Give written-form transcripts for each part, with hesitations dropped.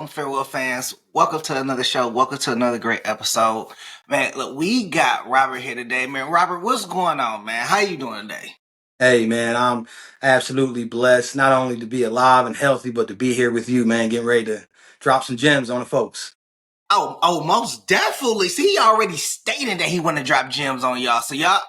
Farewell fans. Welcome to another show. Welcome to another great episode. Man, look, we got Robert here today. Man, Robert, what's going on, man? How you doing today? Hey man, I'm absolutely blessed not only to be alive and healthy, but to be here with you, man, getting ready to drop some gems on the folks. Oh, most definitely. See, he already stated that he want to drop gems on y'all. So y'all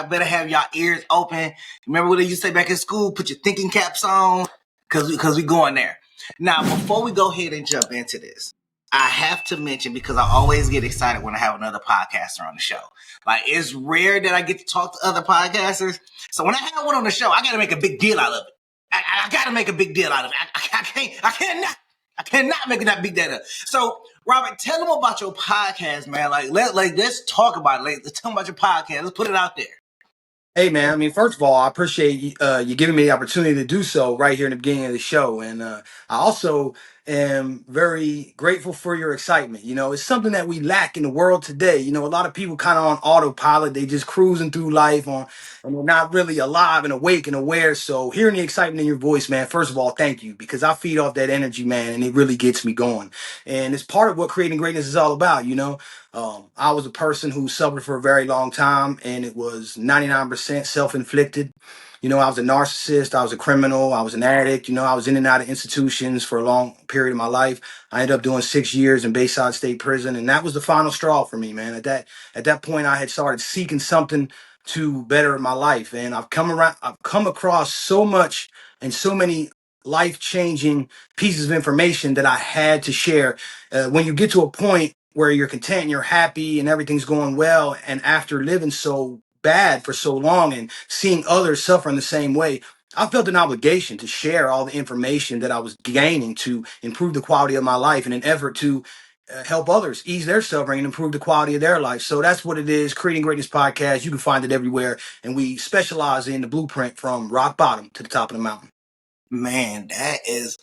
better have y'all ears open. Remember what they used to say back in school? Put your thinking caps on, cause we going there. Now, before we go ahead and jump into this, I have to mention because I always get excited when I have another podcaster on the show. Like it's rare that I get to talk to other podcasters. So when I have one on the show, I got to make a big deal out of it. I got to make a big deal out of it. I cannot make that big deal. So Robert, tell them about your podcast, man. Let's talk about it. Let's tell them about your podcast. Let's put it out there. Hey man, I mean, first of all, I appreciate you giving me the opportunity to do so right here in the beginning of the show, and I also am very grateful for your excitement. You know, it's something that we lack in the world today. You know, a lot of people kind of on autopilot; they just cruising through life and they're not really alive and awake and aware. So, hearing the excitement in your voice, man, first of all, thank you because I feed off that energy, man, and it really gets me going. And it's part of what creating greatness is all about. You know. I was a person who suffered for a very long time, and it was 99% self-inflicted. You know, I was a narcissist, I was a criminal, I was an addict. You know, I was in and out of institutions for a long period of my life. I ended up doing 6 years in Bayside State Prison, and that was the final straw for me, man. At that point, I had started seeking something to better my life, and I've come across so much and so many life-changing pieces of information that I had to share. When you get to a point where you're content and you're happy and everything's going well, and after living so bad for so long and seeing others suffer in the same way, I felt an obligation to share all the information that I was gaining to improve the quality of my life in an effort to help others ease their suffering and improve the quality of their life. So that's what it is. Creating Greatness Podcast. You can find it everywhere. And we specialize in the blueprint from rock bottom to the top of the mountain. Man, that is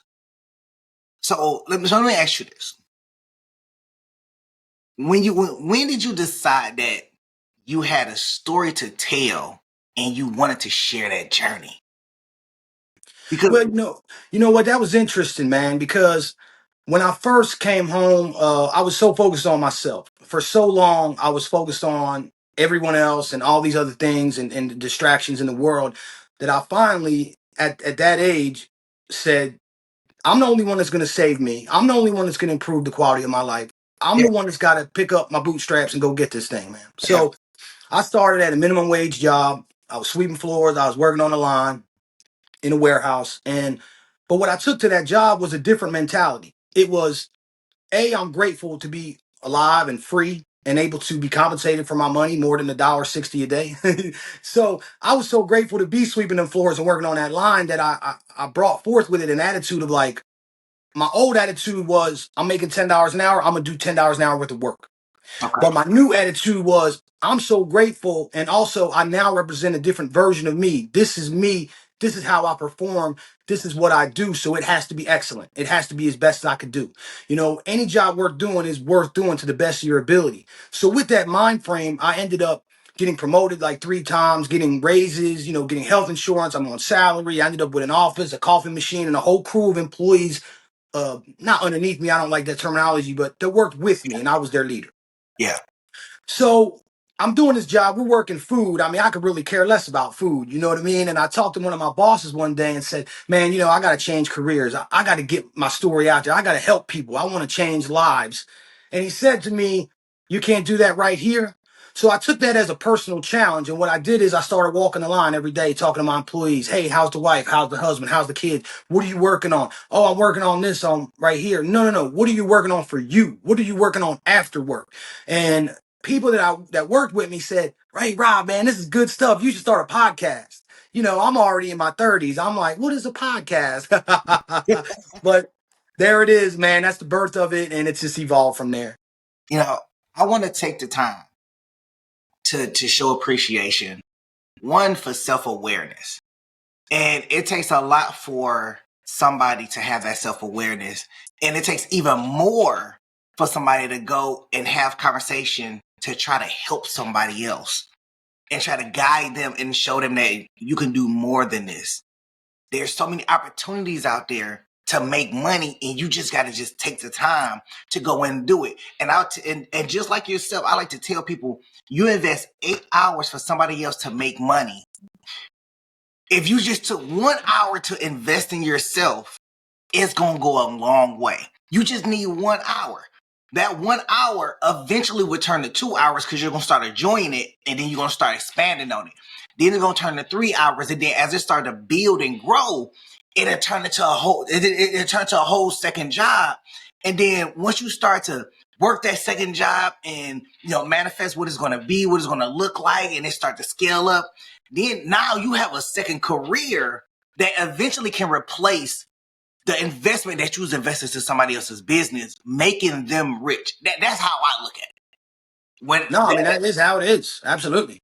so. Let me ask you this: when did you decide that you had a story to tell and you wanted to share that journey? Because Well, you know what? That was interesting, man, because when I first came home, I was so focused on myself. For so long, I was focused on everyone else and all these other things and the distractions in the world that I finally, at that age, said, I'm the only one that's going to save me. I'm the only one that's going to improve the quality of my life. I'm yeah, the one that's got to pick up my bootstraps and go get this thing, man. yeah, So I started at a minimum wage job. I was sweeping floors. I was working on the line in a warehouse. But what I took to that job was a different mentality. It was, I'm grateful to be alive and free and able to be compensated for my money more than $1.60 a day. So I was so grateful to be sweeping them floors and working on that line that I brought forth with it an attitude of like, my old attitude was, I'm making $10 an hour. I'm gonna do $10 an hour worth of work. okay, But my new attitude was, I'm so grateful. And also, I now represent a different version of me. This is me. This is how I perform. This is what I do. So it has to be excellent. It has to be as best as I could do. You know, any job worth doing is worth doing to the best of your ability. So with that mind frame, I ended up getting promoted like 3 times, getting raises, you know, getting health insurance. I'm on salary. I ended up with an office, a coffee machine, and a whole crew of employees, not underneath me. I don't like that terminology, but that worked with me, and I was their leader. yeah, So I'm doing this job. We're working food. I mean, I could really care less about food. You know what I mean? And I talked to one of my bosses one day and said, man, you know, I got to change careers. I got to get my story out there. I got to help people. I want to change lives. And he said to me, you can't do that right here. So I took that as a personal challenge. And what I did is I started walking the line every day, talking to my employees. Hey, how's the wife? How's the husband? How's the kids? What are you working on? Oh, I'm working on this on right here. No, no, no. What are you working on for you? What are you working on after work? And people that worked with me said, "Hey, Rob, man, this is good stuff. You should start a podcast." You know, I'm already in my 30s. I'm like, what is a podcast? But there it is, man. That's the birth of it, and it's just evolved from there. you know, I want to take the time to show appreciation. One for self awareness, and it takes a lot for somebody to have that self awareness, and it takes even more for somebody to go and have conversation to try to help somebody else and try to guide them and show them that you can do more than this. There's so many opportunities out there to make money, and you just got to just take the time to go in and do it. And and just like yourself, I like to tell people, you invest 8 hours for somebody else to make money. If you just took 1 hour to invest in yourself, it's going to go a long way. You just need 1 hour. That 1 hour eventually will turn to 2 hours because you're going to start enjoying it, and then you're going to start expanding on it. Then it's going to turn to 3 hours, and then as it starts to build and grow, it'll turn into it'll turn to a whole second job. And then once you start to work that second job and manifest what it's going to be, what it's going to look like, and it start to scale up, then now you have a second career that eventually can replace the investment that you was invested to somebody else's business, making them rich. That's how I look at it. No, I mean, that is how it is. Absolutely.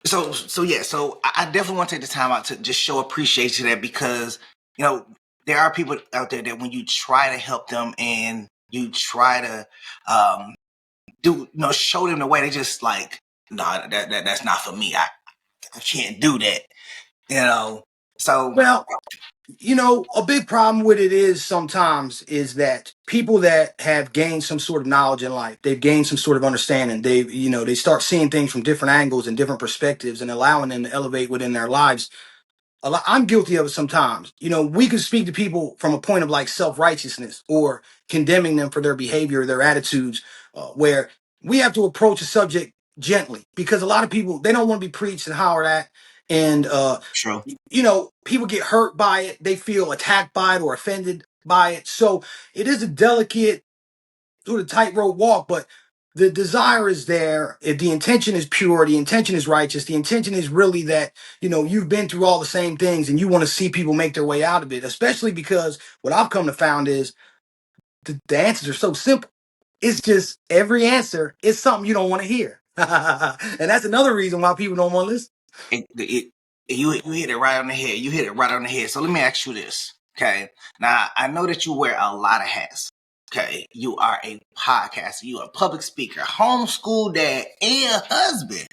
So I definitely want to take the time out to just show appreciation to that, because there are people out there that when you try to help them and you try to show them the way, they just like, no, that's not for me. I can't do that. So Well, a big problem with it is sometimes is that people that have gained some sort of knowledge in life, they've gained some sort of understanding. They start seeing things from different angles and different perspectives and allowing them to elevate within their lives. I'm guilty of it sometimes. We can speak to people from a point of like self-righteousness or condemning them for their behavior, their attitudes, where we have to approach a subject gently, because a lot of people, they don't want to be preached and hollered at. And, true. People get hurt by it. They feel attacked by it or offended by it. So it is a delicate sort of tightrope walk, but the desire is there. If the intention is pure, the intention is righteous, the intention is really that, you've been through all the same things and you want to see people make their way out of it, especially because what I've come to find is the answers are so simple. It's just every answer is something you don't want to hear. And that's another reason why people don't want to listen. You hit it right on the head. You hit it right on the head. So let me ask you this. Okay. Now, I know that you wear a lot of hats. Okay. You are a podcaster. You are a public speaker, homeschool dad, and husband.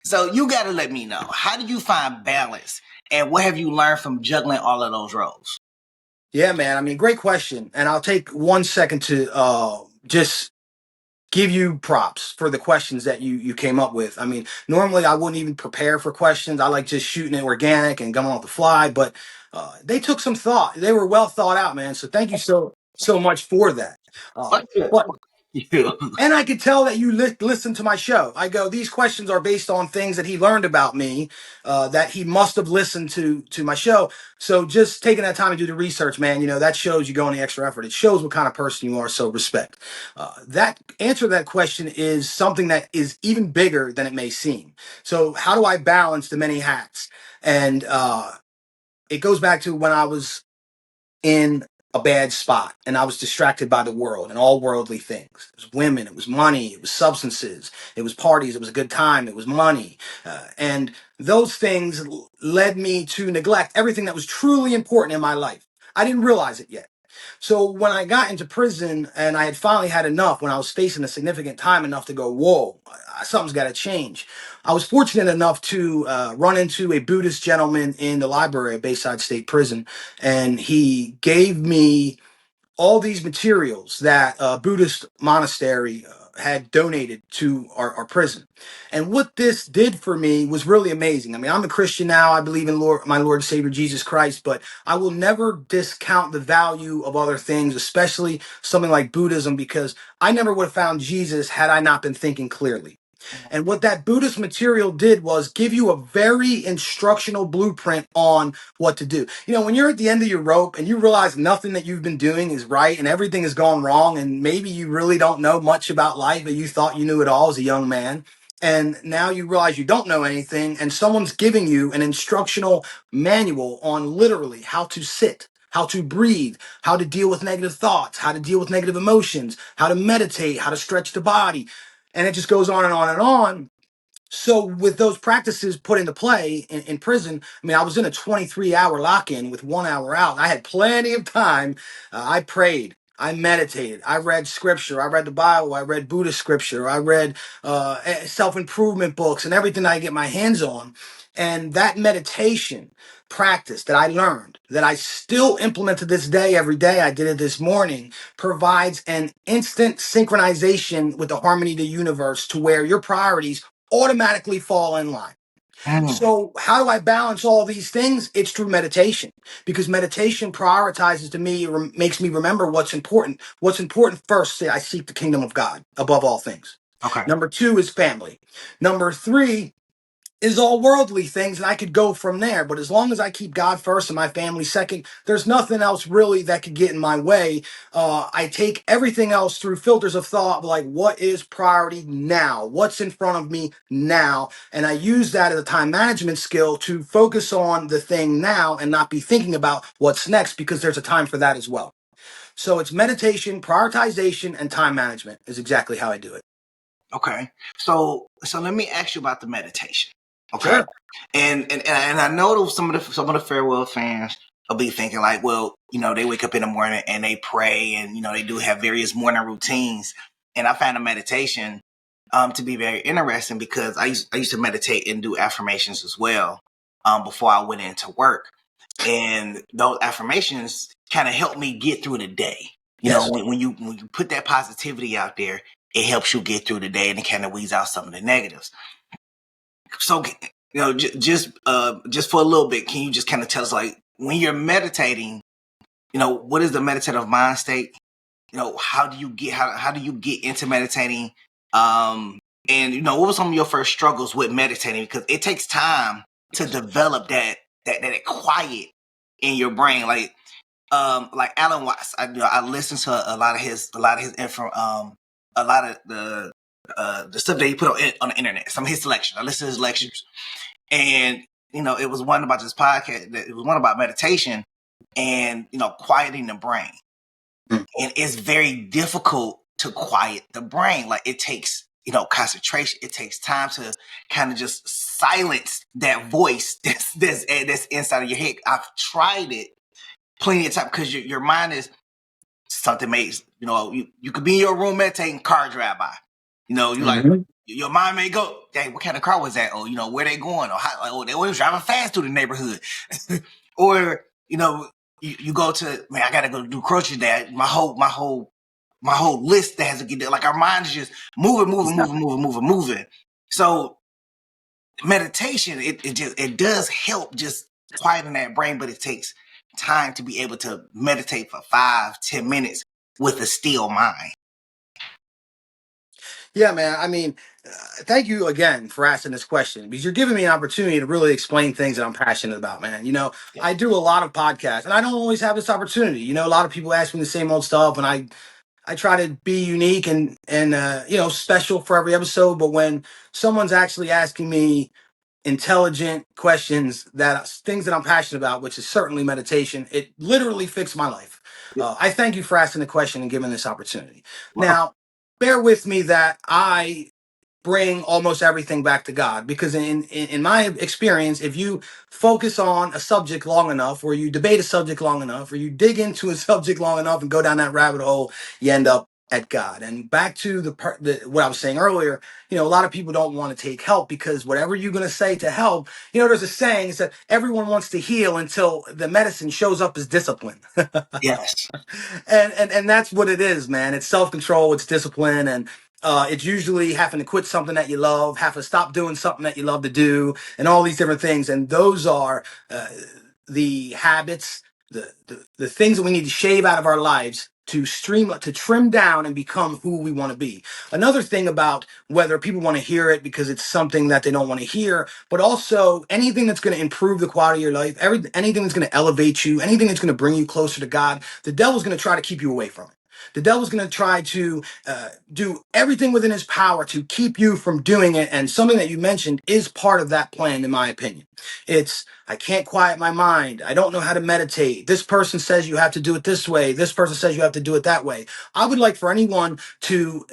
So you got to let me know, how do you find balance, and what have you learned from juggling all of those roles? Yeah, man. I mean, great question. And I'll take 1 second to just give you props for the questions that you came up with. I mean, normally I wouldn't even prepare for questions. I like just shooting it organic and going off the fly, but they took some thought. They were well thought out, man. So thank you so much for that. But and I could tell that you listen to my show. I go, these questions are based on things that he learned about me, that he must have listened to my show. So just taking that time to do the research, man, that shows you going the extra effort. It shows what kind of person you are. So respect. That answer to that question is something that is even bigger than it may seem. So how do I balance the many hats? And it goes back to when I was in a bad spot and I was distracted by the world and all worldly things. It was women, it was money, it was substances, it was parties, it was a good time, it was money. And those things led me to neglect everything that was truly important in my life. I didn't realize it yet. So when I got into prison and I had finally had enough, when I was facing a significant time enough to go, whoa, something's got to change. I was fortunate enough to run into a Buddhist gentleman in the library at Bayside State Prison, and he gave me all these materials that a Buddhist monastery had donated to our prison. And what this did for me was really amazing. I mean, I'm a Christian now. I believe in my Lord and Savior Jesus Christ, but I will never discount the value of other things, especially something like Buddhism, because I never would have found Jesus had I not been thinking clearly. And what that Buddhist material did was give you a very instructional blueprint on what to do. When you're at the end of your rope and you realize nothing that you've been doing is right and everything has gone wrong, and maybe you really don't know much about life, but you thought you knew it all as a young man. And now you realize you don't know anything, and someone's giving you an instructional manual on literally how to sit, how to breathe, how to deal with negative thoughts, how to deal with negative emotions, how to meditate, how to stretch the body. And it just goes on and on and on. So with those practices put into play in prison, I mean, I was in a 23-hour lock-in with 1 hour out. I had plenty of time. I prayed. I meditated. I read scripture. I read the Bible. I read Buddhist scripture. I read self improvement books and everything I get my hands on. And that meditation practice that I learned, that I still implement to this day, every day, I did it this morning, provides an instant synchronization with the harmony of the universe to where your priorities automatically fall in line. Mm. So, how do I balance all these things? It's through meditation, because meditation prioritizes to me, makes me remember what's important. What's important first, say I seek the kingdom of God above all things. Okay. Number two is family. Number three is all worldly things, and I could go from there. But as long as I keep God first and my family second, there's nothing else really that could get in my way. I take everything else through filters of thought, like what is priority now? What's in front of me now? And I use that as a time management skill to focus on the thing now and not be thinking about what's next, because there's a time for that as well. So it's meditation, prioritization, and time management is exactly how I do it. Okay. So let me ask you about the meditation. Okay. Sure. And I know some of the farewell fans will be thinking like, well, they wake up in the morning and they pray, and they do have various morning routines. And I find the meditation to be very interesting, because I used to meditate and do affirmations as well before I went into work. And those affirmations kind of helped me get through the day. Yes. When you put that positivity out there, it helps you get through the day, and it kind of weeds out some of the negatives. So, just for a little bit, can you just kind of tell us, like, when you're meditating, what is the meditative mind state? How do you get into meditating? And what were some of your first struggles with meditating? Because it takes time to develop that quiet in your brain. Like Alan Watts, I listen to a lot of his info, a lot of the stuff that he put on the internet. Some of his lectures, I listen to his lectures, and it was one about this podcast. It was one about meditation, and quieting the brain. Mm. And it's very difficult to quiet the brain. Like, it takes concentration. It takes time to kind of just silence that voice that's inside of your head. I've tried it plenty of time, because your mind is something makes you could be in your room meditating, car drive by. You like, Mhm. your mind may go, dang, what kind of car was that? Or where they going? Or how, like, they was driving fast through the neighborhood. Or you go to, man, I gotta go do grocery day. My whole list that has to get there. Like, our mind is just moving. So meditation, it does help just quieten that brain, but it takes time to be able to meditate for 5-10 minutes with a still mind. Yeah, man. I mean, thank you again for asking this question, because you're giving me an opportunity to really explain things that I'm passionate about, man. Yeah. I do a lot of podcasts, and I don't always have this opportunity. A lot of people ask me the same old stuff, and I try to be unique and special for every episode. But when someone's actually asking me intelligent questions, that things that I'm passionate about, which is certainly meditation, it literally fixed my life. I thank you for asking the question and giving this opportunity. Well, Now, bear with me that I bring almost everything back to God, because in my experience, if you focus on a subject long enough, or you debate a subject long enough, or you dig into a subject long enough and go down that rabbit hole, you end up at God. And back to what I was saying earlier, a lot of people don't want to take help, because whatever you're going to say to help, there's a saying, it's that everyone wants to heal until the medicine shows up as discipline. yes. And that's what it is, man. It's self-control, it's discipline, and it's usually having to quit something that you love, have to stop doing something that you love to do, and all these different things. And those are the habits, the things that we need to shave out of our lives to trim down and become who we want to be. Another thing about whether people want to hear it because it's something that they don't want to hear, but also anything that's going to improve the quality of your life, anything that's going to elevate you, anything that's going to bring you closer to God, the devil's going to try to keep you away from it. The devil's going to try to do everything within his power to keep you from doing it. And something that you mentioned is part of that plan, in my opinion. It's, I can't quiet my mind. I don't know how to meditate. This person says you have to do it this way. This person says you have to do it that way. I would like for anyone to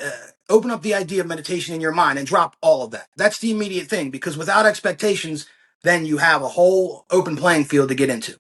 open up the idea of meditation in your mind and drop all of that. That's the immediate thing, because without expectations, then you have a whole open playing field to get into.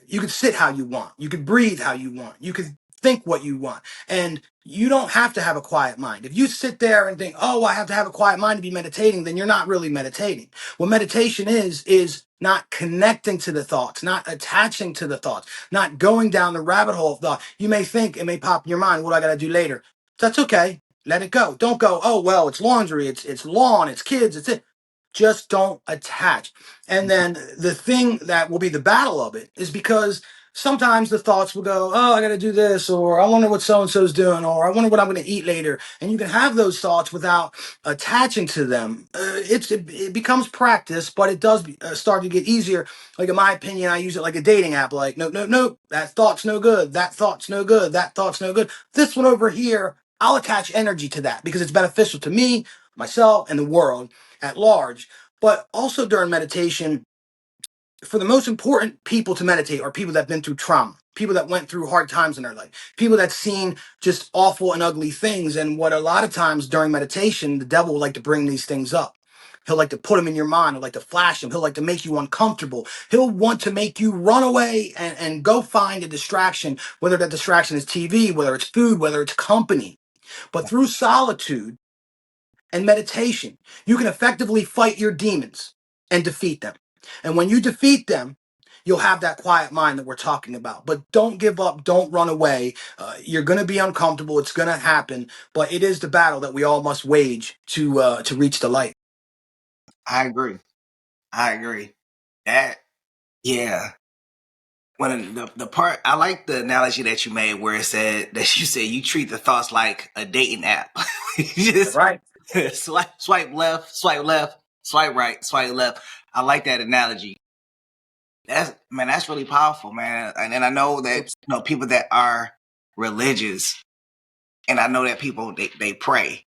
You could sit how you want. You could breathe how you want. You could think what you want. And you don't have to have a quiet mind. If you sit there and think, oh, I have to have a quiet mind to be meditating, then you're not really meditating. What meditation is not connecting to the thoughts, not attaching to the thoughts, not going down the rabbit hole of thought. You may think, it may pop in your mind, what do I got to do later? That's okay. Let it go. Don't go, oh, well, it's laundry, it's lawn, it's kids, it's it. Just don't attach. And then the thing that will be the battle of it is because sometimes the thoughts will go, oh, I got to do this, or I wonder what so-and-so's doing, or I wonder what I'm going to eat later. And you can have those thoughts without attaching to them. It becomes practice, but it does start to get easier. Like in my opinion, I use it like a dating app. Like, no, that thought's no good. That thought's no good. That thought's no good. This one over here, I'll attach energy to that because it's beneficial to me, myself, and the world at large. But also during meditation, for the most important people to meditate are people that have been through trauma, people that went through hard times in their life, people that seen just awful and ugly things. And what a lot of times during meditation, the devil will like to bring these things up. He'll like to put them in your mind. He'll like to flash them. He'll like to make you uncomfortable. He'll want to make you run away and go find a distraction, whether that distraction is TV, whether it's food, whether it's company. But through solitude and meditation, you can effectively fight your demons and defeat them. And when you defeat them, you'll have that quiet mind that we're talking about. But don't give up. Don't run away. You're going to be uncomfortable. It's going to happen. But it is the battle that we all must wage to reach the light. I agree. I agree. That, yeah. When the part, I like the analogy that you made where it said that you said you treat the thoughts like a dating app. You just Right. swipe left, swipe right, swipe left. I like that analogy. That's really powerful, man. And then I know that people that are religious, and I know that people they pray,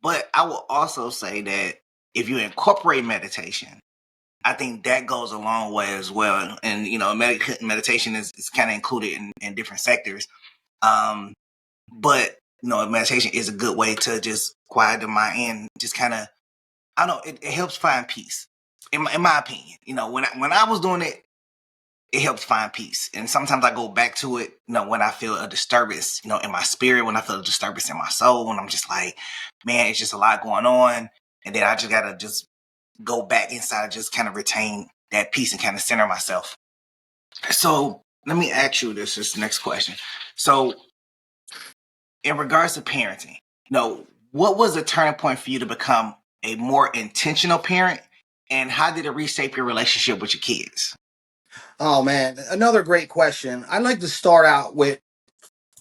but I will also say that if you incorporate meditation, I think that goes a long way as well. And meditation is kind of included in different sectors. But meditation is a good way to just quiet the mind and just kind of, I don't know, it helps find peace. In my opinion, when I was doing it, it helps find peace. And sometimes I go back to it, when I feel a disturbance, in my spirit, when I feel a disturbance in my soul, when I'm just like, man, it's just a lot going on. And then I just got to just go back inside, just kind of retain that peace and kind of center myself. So let me ask you this next question. So in regards to parenting, what was the turning point for you to become a more intentional parent? And how did it reshape your relationship with your kids? Oh, man. Another great question. I'd like to start out with,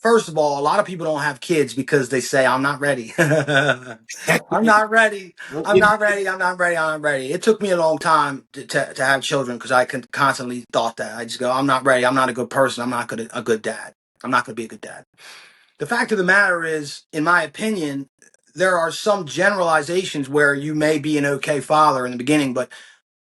first of all, a lot of people don't have kids because they say, I'm not ready. I'm not ready. I'm not ready. I'm not ready. I'm not ready. It took me a long time to have children because I constantly thought that. I just go, I'm not ready. I'm not a good person. I'm not a good dad. I'm not going to be a good dad. The fact of the matter is, in my opinion, there are some generalizations where you may be an okay father in the beginning, but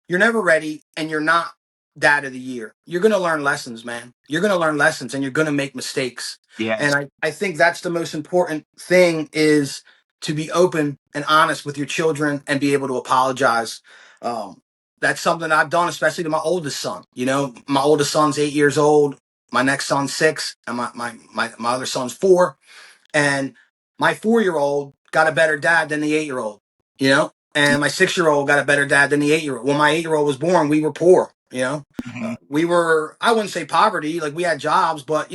you're never ready and you're not dad of the year. You're going to learn lessons, man. You're going to learn lessons and you're going to make mistakes. Yeah. And I think that's the most important thing, is to be open and honest with your children and be able to apologize. That's something I've done, especially to my oldest son. My oldest son's 8 years old. My next son's 6, and my other son's 4. And my 4-year-old got a better dad than the 8-year-old, and my 6-year-old got a better dad than the 8-year-old. When my 8-year-old was born, we were poor, Mm-hmm. we were, I wouldn't say poverty, like we had jobs, but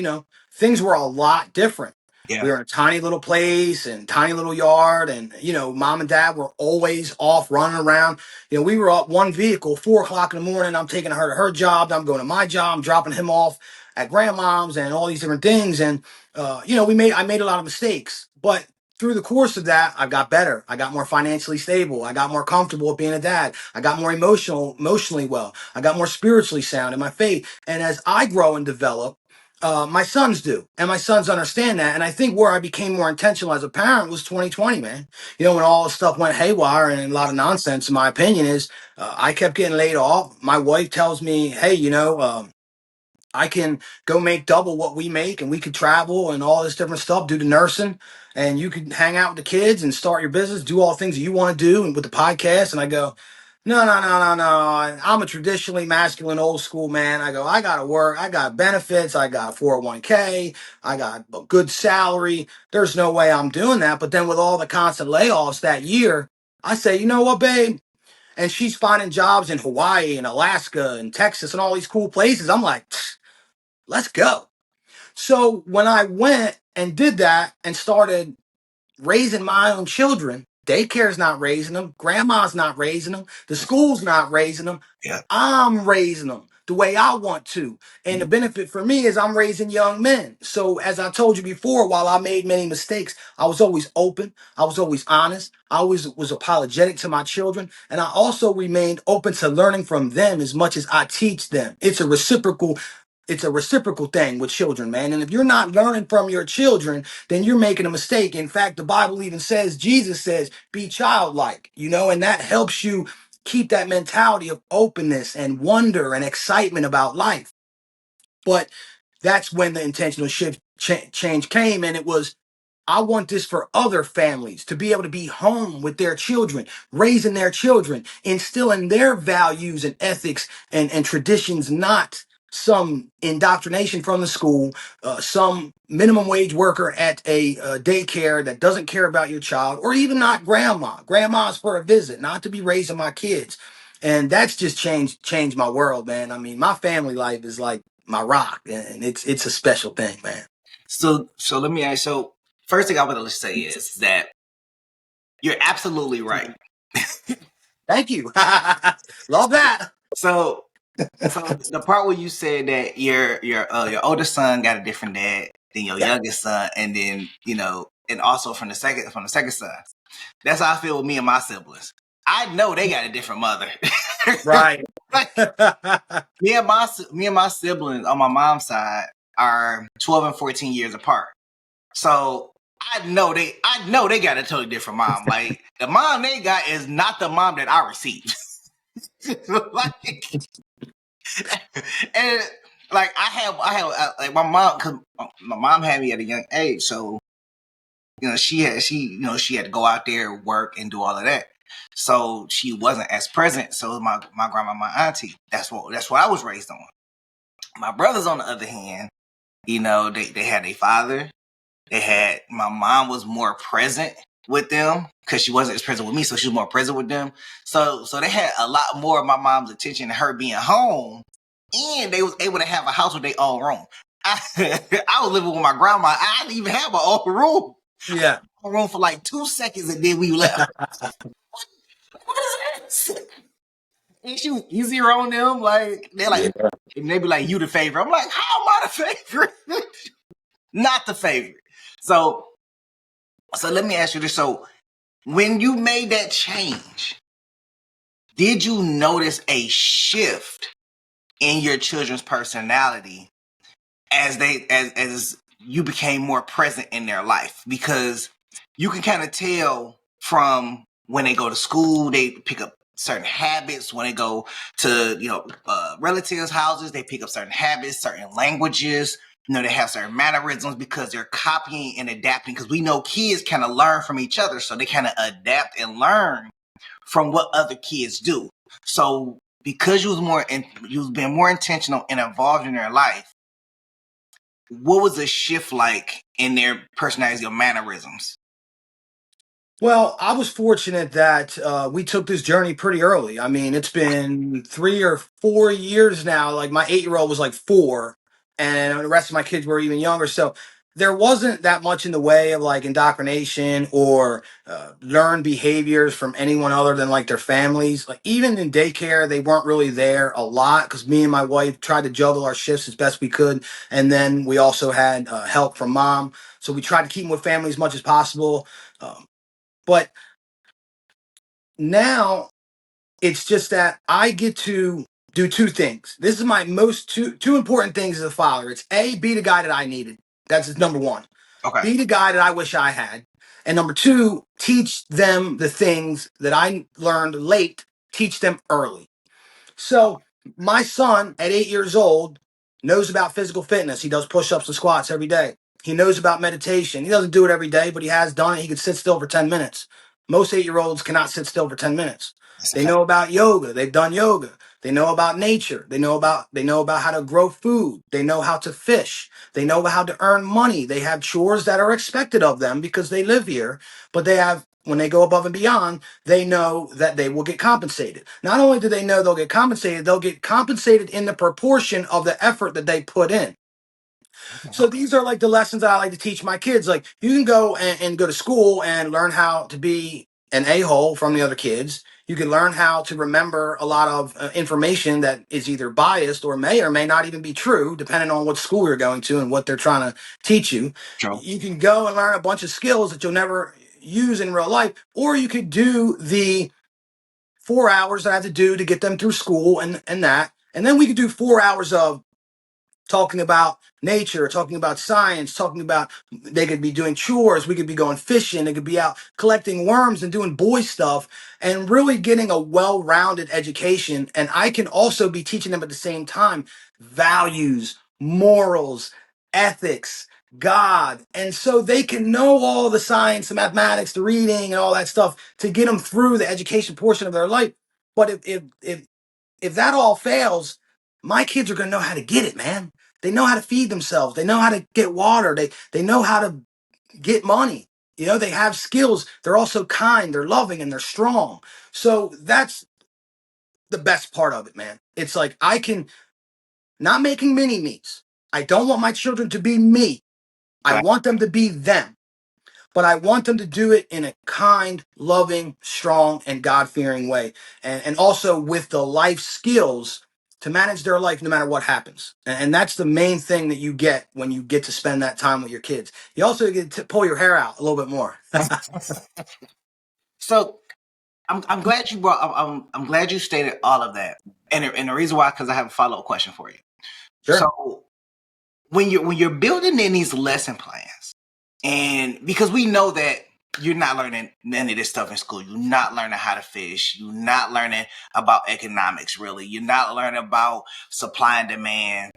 things were a lot different. Yeah. We were in a tiny little place and tiny little yard, and mom and dad were always off running around. We were up one vehicle, 4 o'clock in the morning. I'm taking her to her job. I'm going to my job. I'm dropping him off at grandmom's and all these different things. And I made a lot of mistakes, but through the course of that, I got better. I got more financially stable. I got more comfortable with being a dad. I got more emotionally well. I got more spiritually sound in my faith. And as I grow and develop, my sons do. And my sons understand that. And I think where I became more intentional as a parent was 2020, man. When all this stuff went haywire and a lot of nonsense, in my opinion, is I kept getting laid off. My wife tells me, hey, I can go make double what we make, and we could travel and all this different stuff, do the nursing, and you could hang out with the kids and start your business, do all the things that you want to do, and with the podcast. And I go, No, no, no, no, no. I'm a traditionally masculine, old school man. I go, I got to work. I got benefits. I got 401k. I got a good salary. There's no way I'm doing that. But then with all the constant layoffs that year, I say, you know what, babe? And she's finding jobs in Hawaii and Alaska and Texas and all these cool places. I'm like, let's go. So when I went and did that and started raising my own children. Daycare's not raising them. Grandma's not raising them. The school's not raising them. Yeah. I'm raising them the way I want to. And the benefit for me is I'm raising young men. So as I told you before, while I made many mistakes, I was always open. I was always honest. I always was apologetic to my children. And I also remained open to learning from them as much as I teach them. It's a reciprocal thing with children, man. And if you're not learning from your children, then you're making a mistake. In fact, the Bible even says, Jesus says, be childlike, and that helps you keep that mentality of openness and wonder and excitement about life. But that's when the intentional shift change came. And it was, I want this for other families to be able to be home with their children, raising their children, instilling their values and ethics and traditions, not some indoctrination from the school, some minimum wage worker at a daycare that doesn't care about your child, or even not grandma. Grandma's for a visit, not to be raising my kids. And that's just changed my world, man. I mean, my family life is like my rock, and it's a special thing, man. So let me ask. So first thing I want to say is that you're absolutely right. Thank you. Love that. So the part where you said that your oldest son got a different dad than your Yeah. youngest son, and then and also from the second son. That's how I feel with me and my siblings. I know they got a different mother. Right. Like, me and my siblings on my mom's side are 12 and 14 years apart. So I know they got a totally different mom. Like the mom they got is not the mom that I received. Like, and like like my mom, cause my mom had me at a young age, so she had to go out there, work, and do all of that. So she wasn't as present. So my grandma, my auntie, that's what I was raised on. My brothers, on the other hand, they had a father. My mom was more present with them because she wasn't as present with me, so she was more present with them. So they had a lot more of my mom's attention and her being home, and they was able to have a house with their own room. I was living with my grandma. I didn't even have my own room. Yeah. Room for like 2 seconds and then we left. What is this? Ain't you easier on them? Like they're like, Yeah. and they be like, "You the favorite." I'm like, "How am I the favorite?" Not the favorite. So let me ask you this: so when you made that change, did you notice a shift in your children's personality as you became more present in their life? Because you can kind of tell from when they go to school, they pick up certain habits. When they go to relatives' houses, they pick up certain habits, certain languages. They have certain mannerisms because they're copying and adapting. Because we know kids kind of learn from each other, so they kind of adapt and learn from what other kids do. So because you've been more intentional and involved in their life, what was the shift like in their personalities or mannerisms? Well, I was fortunate that we took this journey pretty early. I mean, it's been 3 or 4 years now. Like my 8-year-old was like 4, and the rest of my kids were even younger. So there wasn't that much in the way of like indoctrination or learned behaviors from anyone other than like their families. Like even in daycare, they weren't really there a lot because me and my wife tried to juggle our shifts as best we could, and then we also had help from mom. So we tried to keep them with family as much as possible. But now it's just that I get to do two things. This is my most two important things as a father. It's A, be the guy that I needed. That's number one. Okay. Be the guy that I wish I had. And number two, teach them the things that I learned late, teach them early. So my son at 8 years old knows about physical fitness. He does push-ups and squats every day. He knows about meditation. He doesn't do it every day, but he has done it. He can sit still for 10 minutes. Most 8-year-olds cannot sit still for 10 minutes. That's a They fact. know about yoga. They've done yoga. They know about nature. They know about how to grow food. They know how to fish. They know how to earn money. They have chores that are expected of them because they live here, but they have when they go above and beyond, they know that they will get compensated. Not only do they know they'll get compensated in the proportion of the effort that they put in. Okay. So these are like the lessons that I like to teach my kids. Like you can go and go to school and learn how to be an a-hole from the other kids. You can learn how to remember a lot of information that is either biased or may not even be true, depending on what school you're going to and what they're trying to teach you. True. You can go and learn a bunch of skills that you'll never use in real life, or you could do the 4 hours that I have to do to get them through school and that. And then we could do 4 hours of talking about nature, talking about science, talking about they could be doing chores, we could be going fishing, they could be out collecting worms and doing boy stuff and really getting a well-rounded education. And I can also be teaching them at the same time values, morals, ethics, God. And so they can know all the science, the mathematics, the reading, and all that stuff to get them through the education portion of their life. But if that all fails, my kids are going to know how to get it, man. They know how to feed themselves. They know how to get water. They know how to get money. They have skills. They're also kind, they're loving, and they're strong. So that's the best part of it, man. It's like I can not making mini me's. I don't want my children to be me. I Fact. want them to be them. But I want them to do it in a kind, loving, strong, and God fearing way. And also with the life skills to manage their life no matter what happens. And that's the main thing that you get when you get to spend that time with your kids. You also get to pull your hair out a little bit more. So I'm glad you brought. I'm glad you stated all of that, and the reason why, because I have a follow up question for you. Sure. So when you're building in these lesson plans, and because we know that you're not learning none of this stuff in school, you're not learning how to fish, you're not learning about economics, really, you're not learning about supply and demand.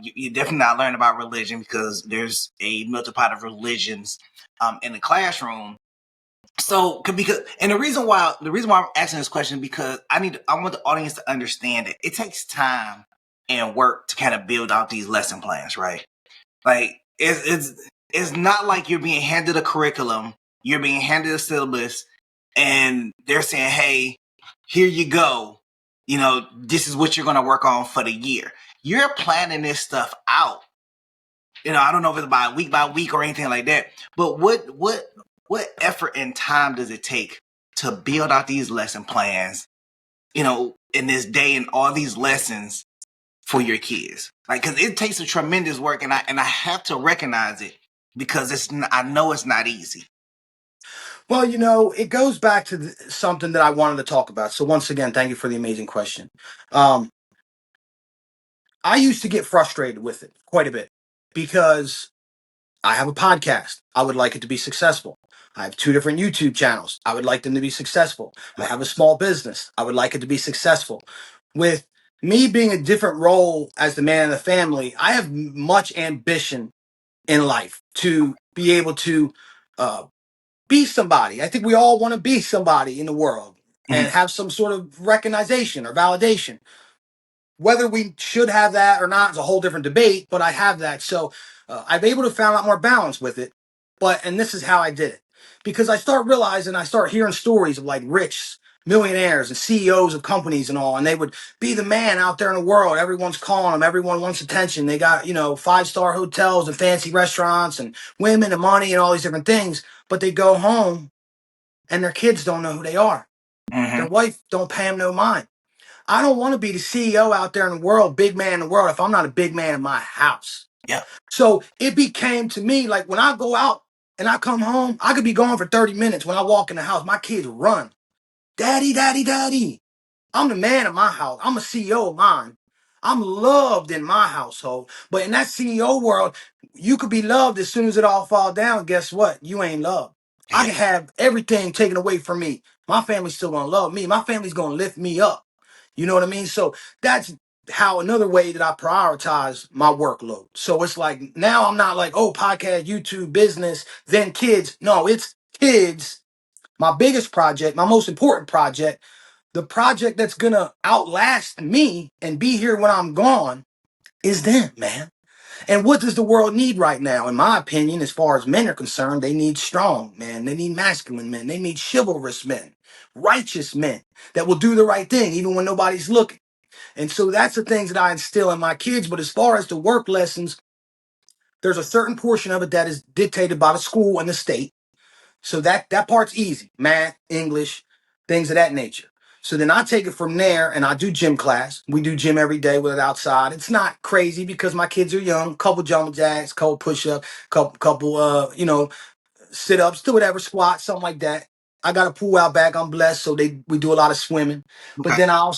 You're definitely not learning about religion because there's a melting pot of religions in the classroom. So, because and the reason why I'm asking this question because I want the audience to understand that it takes time and work to kind of build out these lesson plans, right? Like it's not like you're being handed a curriculum, you're being handed a syllabus, and they're saying, "Hey, here you go. This is what you're going to work on for the year." You're planning this stuff out. I don't know if it's by week or anything like that. But what effort and time does it take to build out these lesson plans? In this day and all these lessons for your kids, like because it takes a tremendous work, and I have to recognize it because I know it's not easy. Well, it goes back to something that I wanted to talk about. So once again, thank you for the amazing question. Um, I used to get frustrated with it quite a bit because I have a podcast. I would like it to be successful. I have 2 different YouTube channels. I would like them to be successful. I Yeah. have a small business. I would like it to be successful. With me being a different role as the man of the family, I have much ambition in life to be able to uh, be somebody. I think we all want to be somebody in the world Mhm. and have some sort of recognition or validation. Whether we should have that or not is a whole different debate, but I have that. So I've able to find a lot more balance with it. And this is how I did it. Because I start realizing, I start hearing stories of like rich millionaires and CEOs of companies and all, and they would be the man out there in the world. Everyone's calling them. Everyone wants attention. They got, 5-star hotels and fancy restaurants and women and money and all these different things. But they go home and their kids don't know who they are. Mhm. Their wife don't pay them no mind. I don't want to be the CEO out there in the world, big man in the world, if I'm not a big man in my house. Yeah. So it became to me like when I go out and I come home, I could be gone for 30 minutes. When I walk in the house, my kids run. Daddy, daddy, daddy. I'm the man of my house. I'm a CEO of mine. I'm loved in my household. But in that CEO world, you could be loved as soon as it all fall down. Guess what? You ain't loved. I Yeah. can have everything taken away from me. My family's still gonna love me. My family's gonna lift me up. You know what I mean? So that's how another way that I prioritize my workload. So it's like now I'm not like, oh, podcast, YouTube, business, then kids. No, it's kids, My biggest project, my most important project, the project that's gonna outlast me and be here when I'm gone is them, man. And what does the world need right now? In my opinion, as far as men are concerned, they need strong men. They need masculine men. They need chivalrous men, righteous men that will do the right thing even when nobody's looking. And so that's the things that I instill in my kids. But as far as the work lessons, there's a certain portion of it that is dictated by the school and the state. So that part's easy. Math, English, things of that nature. So then I take it from there and I do gym class. We do gym every day with it outside. It's not crazy because my kids are young. Couple jumping jacks, couple push up, couple sit ups, do whatever, squats, something like that. I got a pool out back. I'm blessed, so we do a lot of swimming. But Okay. then I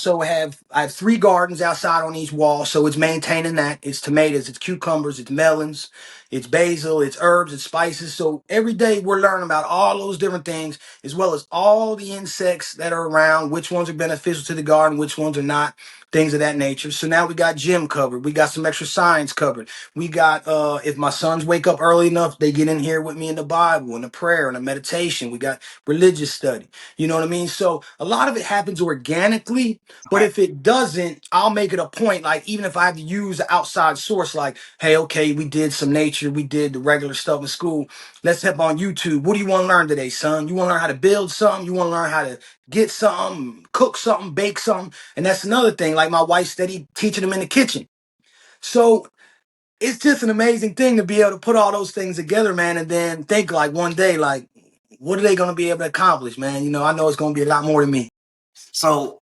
have 3 gardens outside on each wall, so it's maintaining that. It's tomatoes, it's cucumbers, it's melons, it's basil, it's herbs, it's spices. So every day we're learning about all those different things, as well as all the insects that are around, which ones are beneficial to the garden, which ones are not, things of that nature. So now we got gym covered. We got some extra science covered. We got if my sons wake up early enough, they get in here with me in the Bible and the prayer and the meditation. We got religious study. You know what I mean? So a lot of it happens organically, but Okay. if it doesn't, I'll make it a point. Like even if I have to use an outside source, like, hey, okay, we did some nature, we did the regular stuff in school. Let's hop on YouTube. What do you want to learn today, son? You want to learn how to build something? You want to learn how to get something, cook something, bake something? And that's another thing. Like my wife steady teaching them in the kitchen. So it's just an amazing thing to be able to put all those things together, man, and then think like one day, like, what are they going to be able to accomplish, man? You know, I know it's going to be a lot more than me. So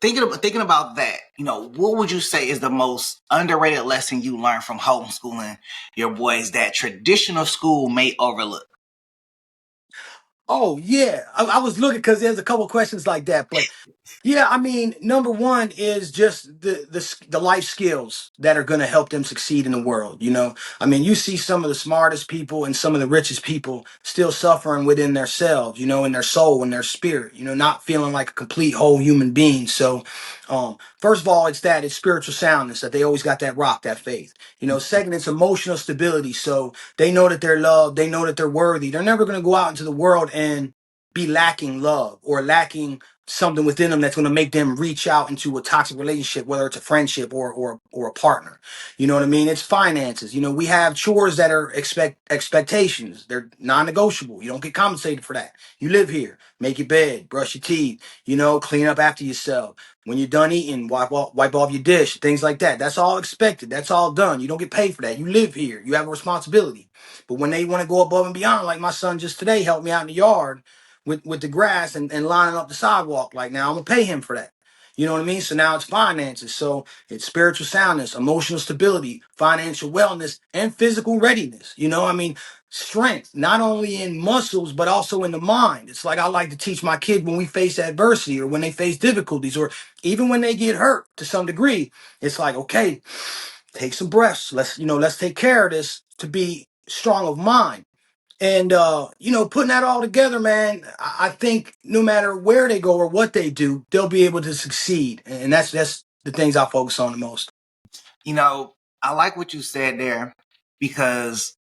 thinking about that, what would you say is the most underrated lesson you learned from homeschooling your boys that traditional school may overlook? Oh yeah, I was looking because there's a couple questions like that, but yeah, I mean, number one is just the life skills that are going to help them succeed in the world. You know, I mean, you see some of the smartest people and some of the richest people still suffering within themselves. You know, in their soul, in their spirit. You know, not feeling like a complete whole human being. So, first of all, it's spiritual soundness that they always got that rock, that faith. You know, second, it's emotional stability. So they know that they're loved. They know that they're worthy. They're never going to go out into the world and be lacking love or lacking something within them that's going to make them reach out into a toxic relationship, whether it's a friendship or a partner. You know what I mean? It's finances. You know, we have chores that are expectations. They're non-negotiable. You don't get compensated for that. You live here, make your bed, brush your teeth, you know, clean up after yourself. When you're done eating, wipe off your dish, things like that. That's all expected. That's all done. You don't get paid for that. You live here. You have a responsibility. But when they want to go above and beyond, like my son just today helped me out in the yard with the grass and lining up the sidewalk. Like now I'm gonna pay him for that. You know what I mean? So now it's finances. So it's spiritual soundness, emotional stability, financial wellness, and physical readiness. You know, I mean, strength, not only in muscles, but also in the mind. It's like I like to teach my kids when we face adversity or when they face difficulties or even when they get hurt to some degree. It's like, okay, take some breaths. Let's take care of this to be strong of mind. And putting that all together, man, I think no matter where they go or what they do, they'll be able to succeed. And that's the things I focus on the most. I like what you said there because,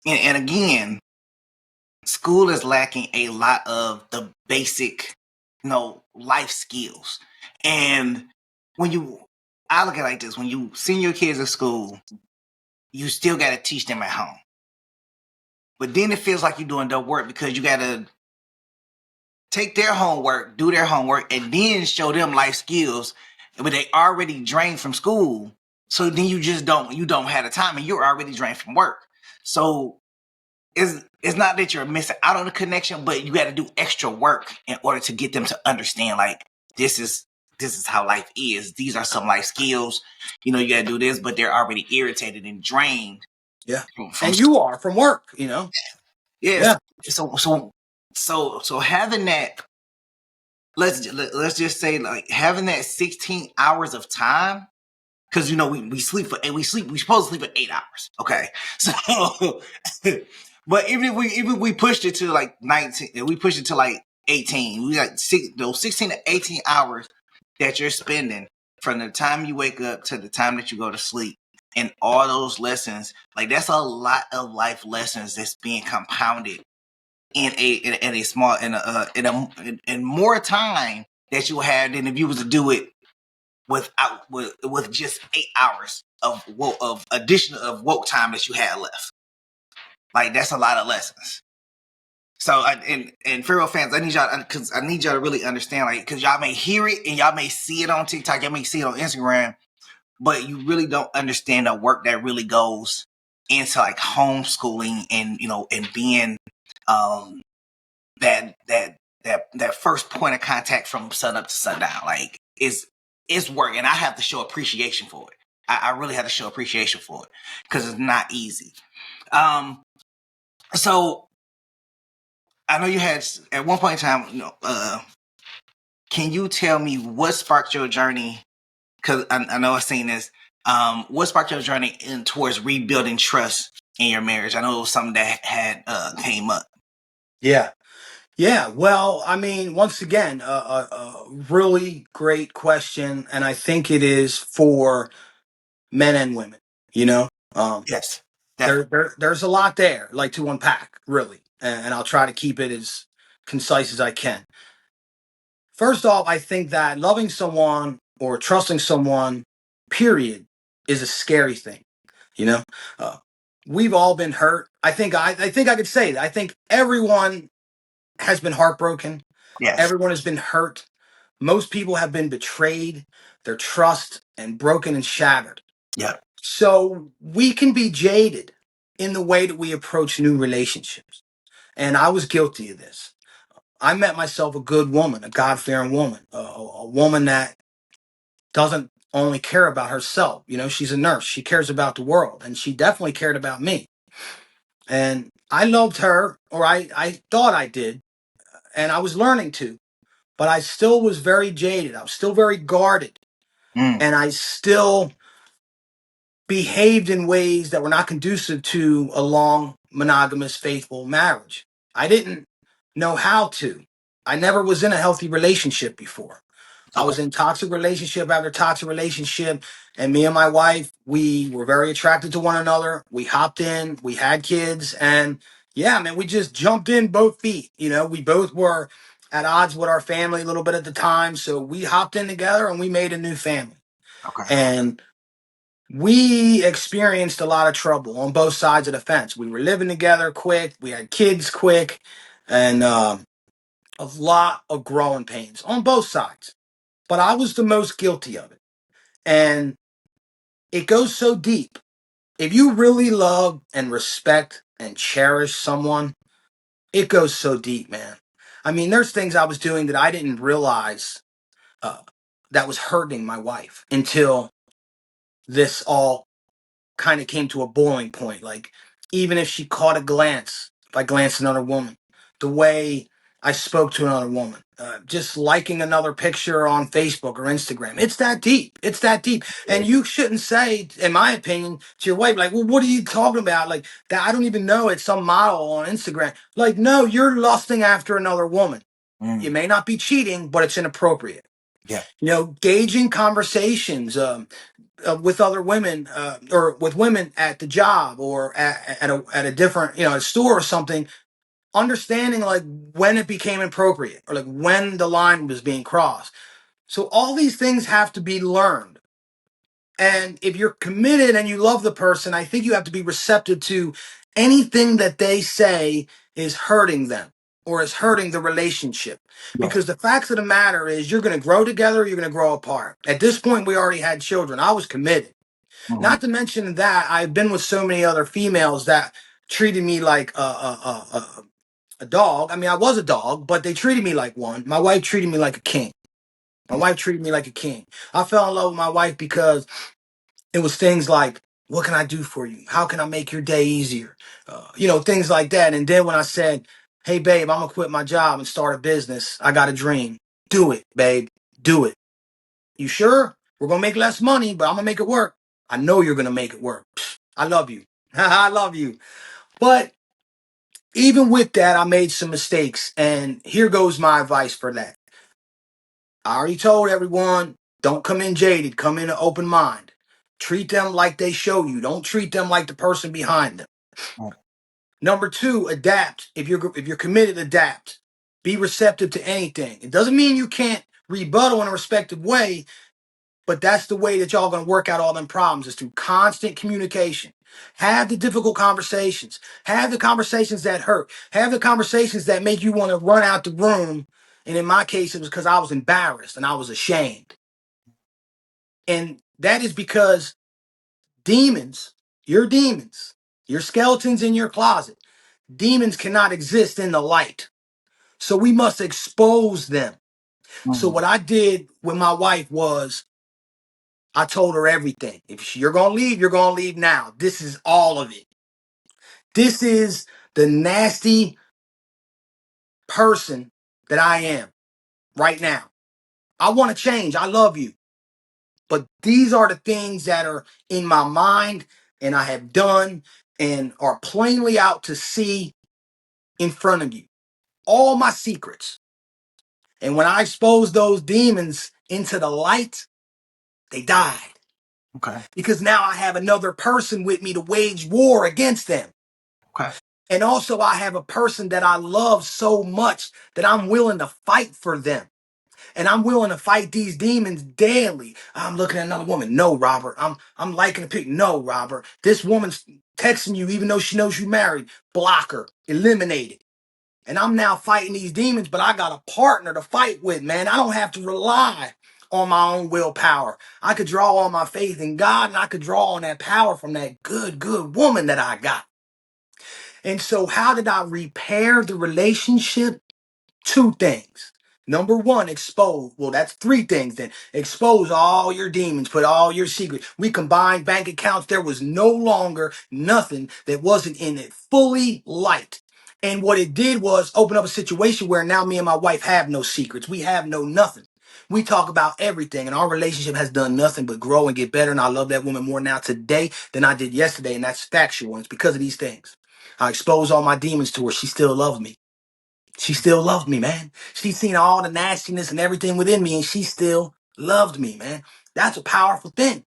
and again, school is lacking a lot of the basic, life skills. And when I look at it like this: when you send your kids to school, you still got to teach them at home. But then it feels like you're doing the work because you got to take their homework, do their homework, and then show them life skills. But they already drained from school, so then you don't have the time, and you're already drained from work. So it's not that you're missing out on the connection, but you got to do extra work in order to get them to understand like this is how life is. These are some life skills. You got to do this, but they're already irritated and drained Yeah. from And school. you are from work, you know? Yes. Yeah. So having that, let's just say like having that 16 hours of time, because we sleep we're supposed to sleep for 8 hours. Okay. So but even if we pushed it to like 19, if we pushed it to like 18, we got those 16 to 18 hours that you're spending from the time you wake up to the time that you go to sleep, and all those lessons, like that's a lot of life lessons that's being compounded in a small in more time that you have than if you was to do it with just 8 hours of additional of woke time that you had left. Like that's a lot of lessons. So and Pharaoh fans, I need y'all to really understand, like, because y'all may hear it and y'all may see it on TikTok, y'all may see it on Instagram, but you really don't understand the work that really goes into like homeschooling and and being um that first point of contact from sun up to sundown. Like it's work, and I have to show appreciation for it. I really have to show appreciation for it because it's not easy. So I know you had at one point in time. Can you tell me what sparked your journey? Because I know I've seen this. What sparked your journey towards rebuilding trust in your marriage? I know it was something that had came up. Yeah. Yeah, well, I mean, once again, a really great question, and I think it is for men and women. You know, Yes, definitely. there's a lot there, like to unpack, really, and I'll try to keep it as concise as I can. First off, I think that loving someone or trusting someone, period, is a scary thing. You know, uh, we've all been hurt. I think I could say that. I think everyone has been heartbroken. Yes. Everyone has been hurt. Most people have been betrayed, their trust and broken and shattered. Yep. So we can be jaded in the way that we approach new relationships. And I was guilty of this. I met myself a good woman, a God fearing woman, a woman that doesn't only care about herself. You know, she's a nurse. She cares about the world, and she definitely cared about me. And I loved her, or I thought I did, and I was learning to, but I still was very jaded. I was still very guarded, Mm. and I still behaved in ways that were not conducive to a long, monogamous, faithful marriage. I didn't know how to. I never was in a healthy relationship before. I Okay. was in toxic relationship after toxic relationship, and me and my wife, we were very attracted to one another. We hopped in, we had kids, and yeah, man, we just jumped in both feet. You know, we both were at odds with our family a little bit at the time, so we hopped in together and we made a new family. Okay. And we experienced a lot of trouble on both sides of the fence. We were living together quick, we had kids quick, and a lot of growing pains on both sides. But I was the most guilty of it. And it goes so deep. If you really love and respect and cherish someone, it goes so deep, man. I mean, there's things I was doing that I didn't realize uh, that was hurting my wife until this all kind of came to a boiling point. Like, even if she caught a glance, if I glanced at another woman, the way I spoke to another woman, just liking another picture on Facebook or Instagram, it's that deep. It's that deep. And you shouldn't say, in my opinion, to your wife, like, well, what are you talking about? Like, that I don't even know it's some model on Instagram. Like, no, you're lusting after another woman. You Mm. may not be cheating, but it's inappropriate. Yeah. You know, gauging conversations, with other women, or with women at the job or at a different, a store or something, understanding like when it became appropriate or like when the line was being crossed. So all these things have to be learned. And if you're committed and you love the person, I think you have to be receptive to anything that they say is hurting them or is hurting the relationship. Yeah. Because the facts of the matter is you're going to grow together, or you're going to grow apart. At this point, we already had children. I was committed. Mm-hmm. Not to mention that I've been with so many other females that treated me like a dog. I mean, I was a dog, but they treated me like one. My wife treated me like a king. My wife treated me like a king. I fell in love with my wife because it was things like, what can I do for you? How can I make your day easier? Things like that. And then when I said, hey, babe, I'm going to quit my job and start a business. I got a dream. Do it, babe. Do it. You sure? We're going to make less money, but I'm going to make it work. I know you're going to make it work. I love you. I love you. But even with that, I made some mistakes. And here goes my advice for that. I already told everyone, don't come in jaded, come in an open mind. Treat them like they show you. Don't treat them like the person behind them. Number two, adapt. If you're committed, adapt. Be receptive to anything. It doesn't mean you can't rebuttal in a respective way, but that's the way that y'all gonna work out all them problems, is through constant communication. Have the difficult conversations. Have the conversations that hurt. Have the conversations that make you want to run out the room. And in my case, it was because I was embarrassed and I was ashamed. And that is because demons, your skeletons in your closet, demons cannot exist in the light. So we must expose them. So what I did with my wife was I told her everything. If you're going to leave, you're going to leave now. This is all of it. This is the nasty person that I am right now. I want to change. I love you. But these are the things that are in my mind and I have done and are plainly out to see in front of you. All my secrets. And when I exposed those demons into the light, they died. Okay. Because now I have another person with me to wage war against them. Okay. And also I have a person that I love so much that I'm willing to fight for them. And I'm willing to fight these demons daily. I'm looking at another woman. No, Robert. I'm liking a pic. No, Robert. This woman's texting you even though she knows you married. Block her. Eliminate it. And I'm now fighting these demons, but I got a partner to fight with, man. I don't have to rely on my own willpower. I could draw on my faith in God, and I could draw on that power from that good woman that I got. And so how did I repair the relationship? Two things. Number one, expose. Well, that's three things then. Expose all your demons, put all your secrets. We combined bank accounts. There was no longer nothing that wasn't in it, fully light. And what it did was open up a situation where now me and my wife have no secrets. We have no nothing. We talk about everything, and our relationship has done nothing but grow and get better. And I love that woman more now today than I did yesterday. And that's factual. And it's because of these things. I exposed all my demons to her. She still loves me. She still loved me, man. She's seen all the nastiness and everything within me, and she still loved me, man. That's a powerful thing.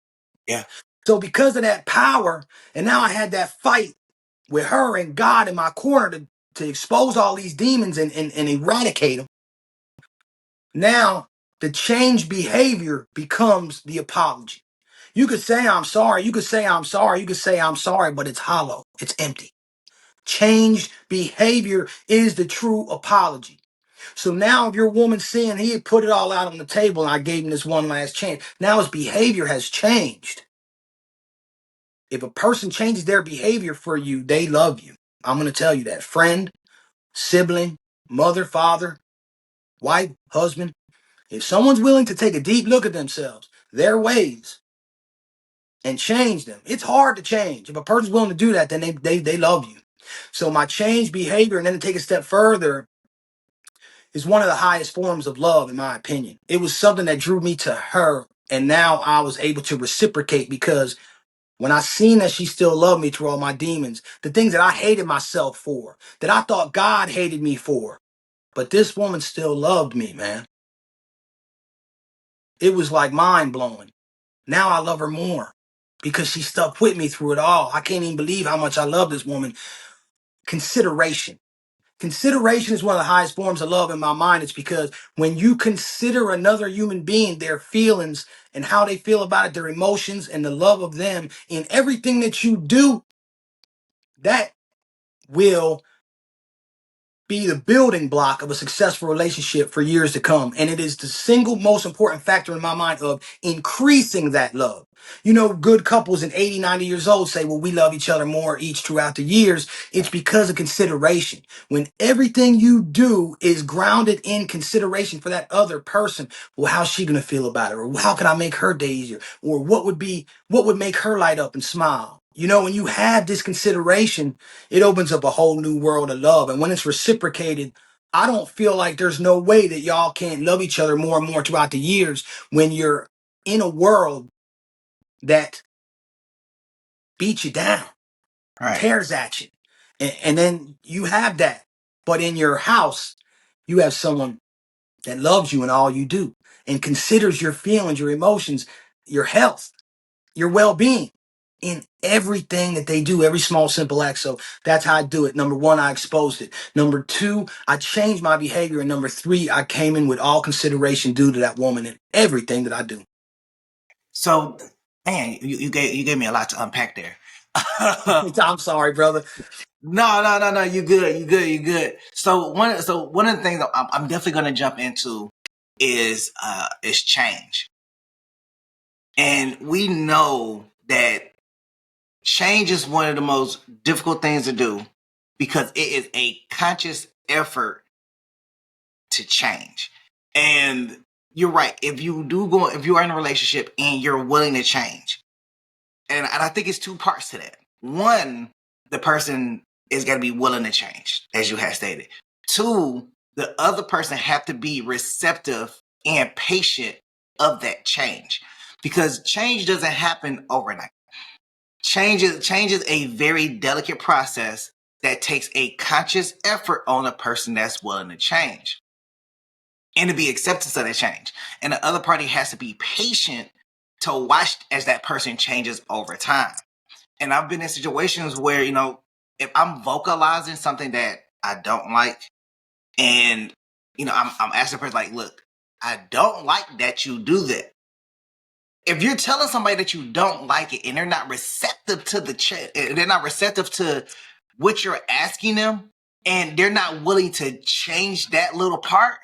Yeah. So because of that power, and now I had that fight with her and God in my corner to expose all these demons and eradicate them. Now the change behavior becomes the apology. You could say I'm sorry. You could say I'm sorry. You could say I'm sorry, but it's hollow. It's empty. Changed behavior is the true apology. So now if your woman sin, he had put it all out on the table and I gave him this one last chance. Now his behavior has changed. If a person changes their behavior for you, they love you. I'm going to tell you that. Friend, sibling, mother, father, wife, husband. If someone's willing to take a deep look at themselves, their ways, and change them, it's hard to change. If a person's willing to do that, then they love you. So my changed behavior, and then to take a step further, is one of the highest forms of love, in my opinion. It was something that drew me to her, and now I was able to reciprocate because when I seen that she still loved me through all my demons, the things that I hated myself for, that I thought God hated me for, but this woman still loved me, man. It was like mind blowing. Now I love her more because she stuck with me through it all. I can't even believe how much I love this woman. Consideration. Consideration is one of the highest forms of love in my mind. It's because when you consider another human being, their feelings and how they feel about it, their emotions and the love of them in everything that you do, that will be the building block of a successful relationship for years to come. And it is the single most important factor in my mind of increasing that love. You know, good couples in 80, 90 years old say, well, we love each other more each throughout the years. It's because of consideration. When everything you do is grounded in consideration for that other person, well, how's she going to feel about it? Or how can I make her day easier? Or what would make her light up and smile? You know, when you have this consideration, it opens up a whole new world of love. And when it's reciprocated, I don't feel like there's no way that y'all can't love each other more and more throughout the years when you're in a world that beats you down, Right. tears at you. And then you have that. But in your house, you have someone that loves you in all you do and considers your feelings, your emotions, your health, your well-being. in everything that they do, every small, simple act. So that's how I do it. Number one, I exposed it. Number two, I changed my behavior. And number three, I came in with all consideration due to that woman in everything that I do. So, man, you gave me a lot to unpack there. I'm sorry, brother. No. You good. You good. You good. So one of the things that I'm definitely going to jump into is change, and we know that change is one of the most difficult things to do because it is a conscious effort to change. And you're right. If you are in a relationship and you're willing to change, and I think it's two parts to that. One, the person is going to be willing to change, as you have stated. Two, the other person have to be receptive and patient of that change, because change doesn't happen overnight. Change is a very delicate process that takes a conscious effort on a person that's willing to change and to be acceptance of that change. And the other party has to be patient to watch as that person changes over time. And I've been in situations where, if I'm vocalizing something that I don't like, and, I'm asking the person, like, look, I don't like that you do that. If you're telling somebody that you don't like it and they're not receptive to they're not receptive to what you're asking them, and they're not willing to change that little part,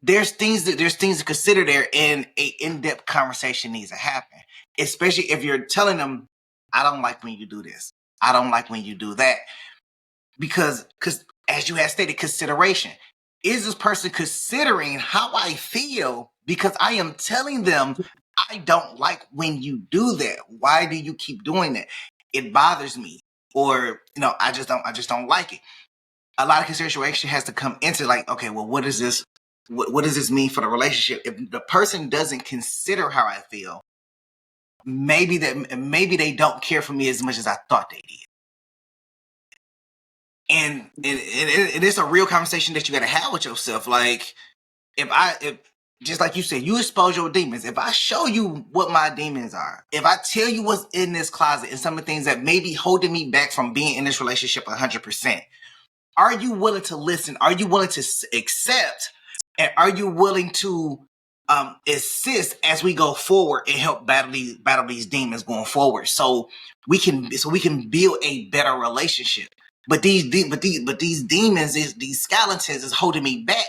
there's things to consider there, and a in-depth conversation needs to happen. Especially if you're telling them, I don't like when you do this. I don't like when you do that. Because as you have stated, consideration. Is this person considering how I feel? Because I am telling them I don't like when you do that. Why do you keep doing that? It bothers me. Or, I just don't like it. A lot of consideration has to come into, like, okay, well, what is this? What does this mean for the relationship? If the person doesn't consider how I feel, maybe they don't care for me as much as I thought they did. And it's a real conversation that you got to have with yourself. Like, if just like you said, you expose your demons. If I show you what my demons are, if I tell you what's in this closet and some of the things that may be holding me back from being in this relationship 100%, are you willing to listen? Are you willing to accept? And are you willing to assist as we go forward and help battle these demons going forward, so we can build a better relationship? But these demons, these skeletons, is holding me back.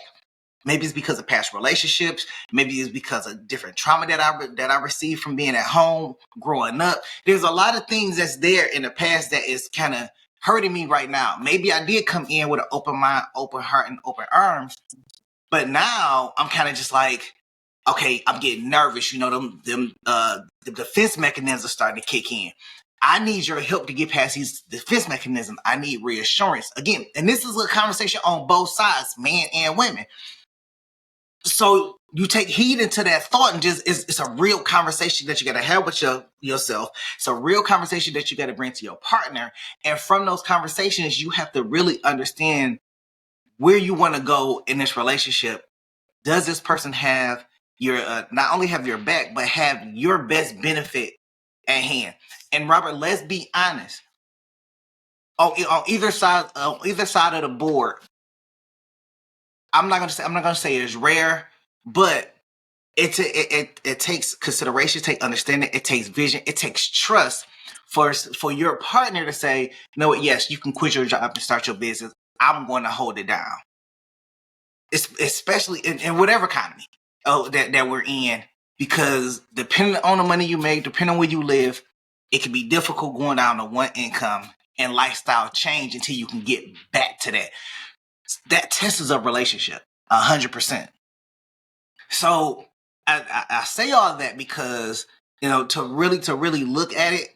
Maybe it's because of past relationships. Maybe it's because of different trauma that I received from being at home, growing up. There's a lot of things that's there in the past that is kind of hurting me right now. Maybe I did come in with an open mind, open heart, and open arms, but now I'm kind of just like, okay, I'm getting nervous. The defense mechanisms are starting to kick in. I need your help to get past these defense mechanisms. I need reassurance. Again, and this is a conversation on both sides, men and women. So you take heed into that thought, and it's a real conversation that you got to have with yourself. It's a real conversation that you got to bring to your partner. And from those conversations, you have to really understand where you want to go in this relationship. Does this person have your not only have your back, but have your best benefit at hand? And Robert, let's be honest. On either side of the board, I'm not gonna say it's rare, but it takes consideration, it takes understanding, it takes vision, it takes trust for your partner to say, you know what, yes, you can quit your job and start your business. I'm going to hold it down. Especially in whatever economy that we're in, because depending on the money you make, depending on where you live, it can be difficult going down to one income and lifestyle change until you can get back to that. That tests a relationship 100%. So I say all that because, to really look at it,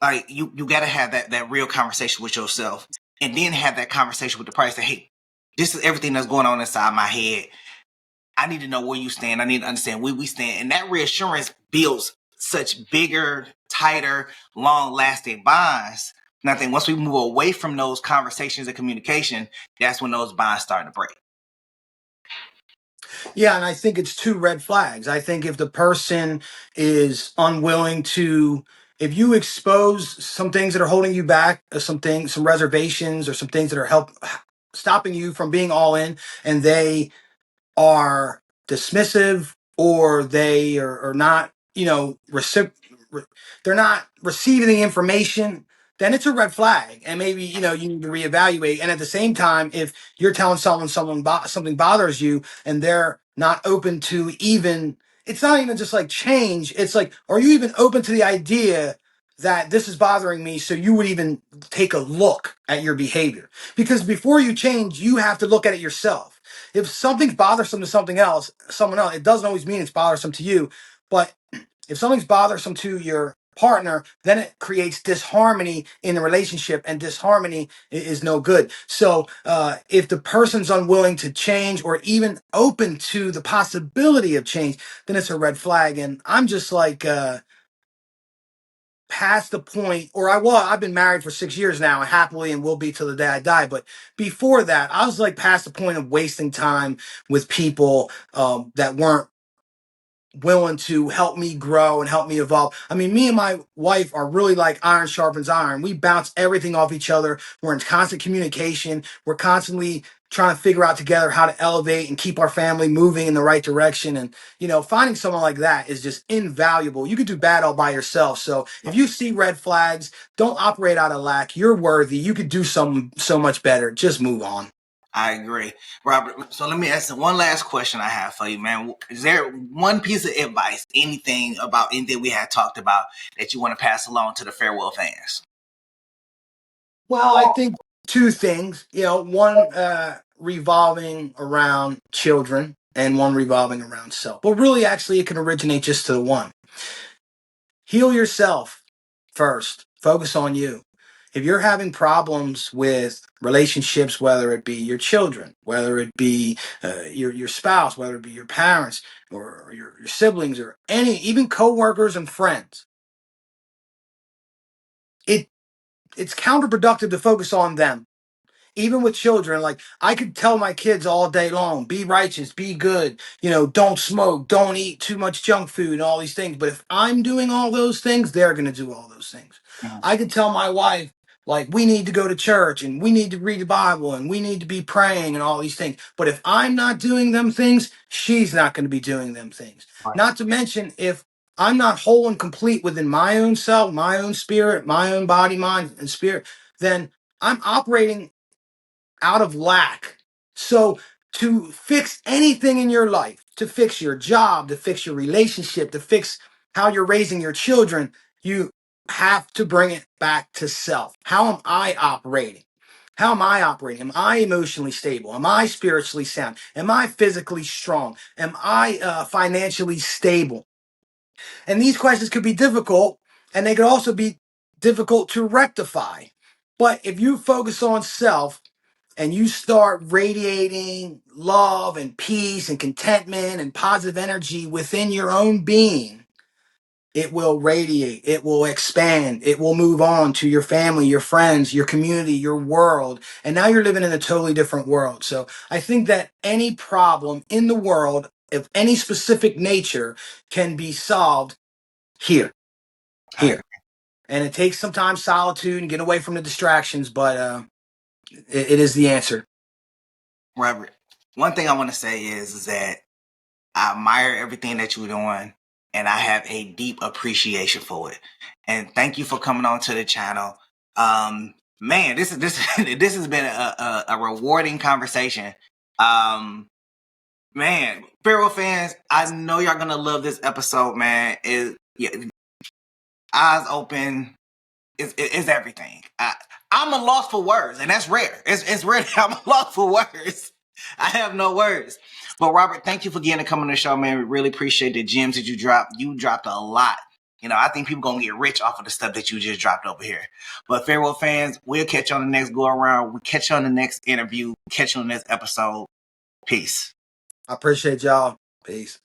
like, you got to have that real conversation with yourself, and then have that conversation with the partner. Say, hey, this is everything that's going on inside my head. I need to know where you stand. I need to understand where we stand. And that reassurance builds such bigger, tighter, long-lasting bonds. And I think once we move away from those conversations and communication, that's when those bonds start to break. Yeah, and I think it's two red flags. I think if the person is unwilling to if you expose some things that are holding you back, or some reservations, or some things that are stopping you from being all in, and they are dismissive, or they are not, they're not receiving the information, then it's a red flag. And maybe, you need to reevaluate. And at the same time, if you're telling something bothers you, and they're not open to even, it's not even just like change. It's like, are you even open to the idea that this is bothering me? So you would even take a look at your behavior, because before you change, you have to look at it yourself. If something's bothersome to someone else, it doesn't always mean it's bothersome to you. But if something's bothersome to your partner, then it creates disharmony in the relationship, and disharmony is no good. So if the person's unwilling to change, or even open to the possibility of change, then it's a red flag. And I'm just like, past the point, I've been married for 6 years now, and happily, and will be till the day I die. But before that, I was like past the point of wasting time with people that weren't willing to help me grow and help me evolve. I mean, me and my wife are really like iron sharpens iron. We bounce everything off each other. We're in constant communication. We're constantly trying to figure out together how to elevate and keep our family moving in the right direction. And, finding someone like that is just invaluable. You could do bad all by yourself. So if you see red flags, don't operate out of lack. You're worthy. You could do something so much better. Just move on. I agree, Robert. So let me ask one last question I have for you, man. Is there one piece of advice, anything we had talked about, that you want to pass along to the Farewell fans? Well, I think two things, one revolving around children, and one revolving around self. But really, actually, it can originate just to the one. Heal yourself first. Focus on you. If you're having problems with relationships, whether it be your children, whether it be your spouse, whether it be your parents, or your siblings, or even coworkers and friends, it's counterproductive to focus on them. Even with children, like, I could tell my kids all day long, be righteous, be good, don't smoke, don't eat too much junk food, and all these things. But if I'm doing all those things, they're going to do all those things. Mm-hmm. I could tell my wife, like, we need to go to church, and we need to read the Bible, and we need to be praying, and all these things. But if I'm not doing them things, she's not going to be doing them things. Right. Not to mention, if I'm not whole and complete within my own self, my own spirit, my own body, mind, and spirit, then I'm operating out of lack. So to fix anything in your life, to fix your job, to fix your relationship, to fix how you're raising your children, you have to bring it back to self. How am I operating? How am I operating? Am I emotionally stable? Am I spiritually sound? Am I physically strong? Am I financially stable? And these questions could be difficult, and they could also be difficult to rectify. But if you focus on self, and you start radiating love and peace and contentment and positive energy within your own being, it will radiate, it will expand, it will move on to your family, your friends, your community, your world. And now you're living in a totally different world. So I think that any problem in the world of any specific nature can be solved here. And it takes sometimes solitude and get away from the distractions, but it is the answer. Robert, one thing I want to say is that I admire everything that you're doing, and I have a deep appreciation for it. And thank you for coming on to the channel. Man, this has been a rewarding conversation. Man, Farewell fans, I know y'all gonna love this episode, man. Eyes open is everything. I'm a loss for words, and that's rare. It's rare that I'm a loss for words. I have no words. But Robert, thank you for getting to come on the show, man. We really appreciate the gems that you dropped. You dropped a lot. I think people gonna get rich off of the stuff that you just dropped over here. But Farewell fans, we'll catch you on the next go around. We'll catch you on the next interview. Catch you on the next episode. Peace. I appreciate y'all. Peace.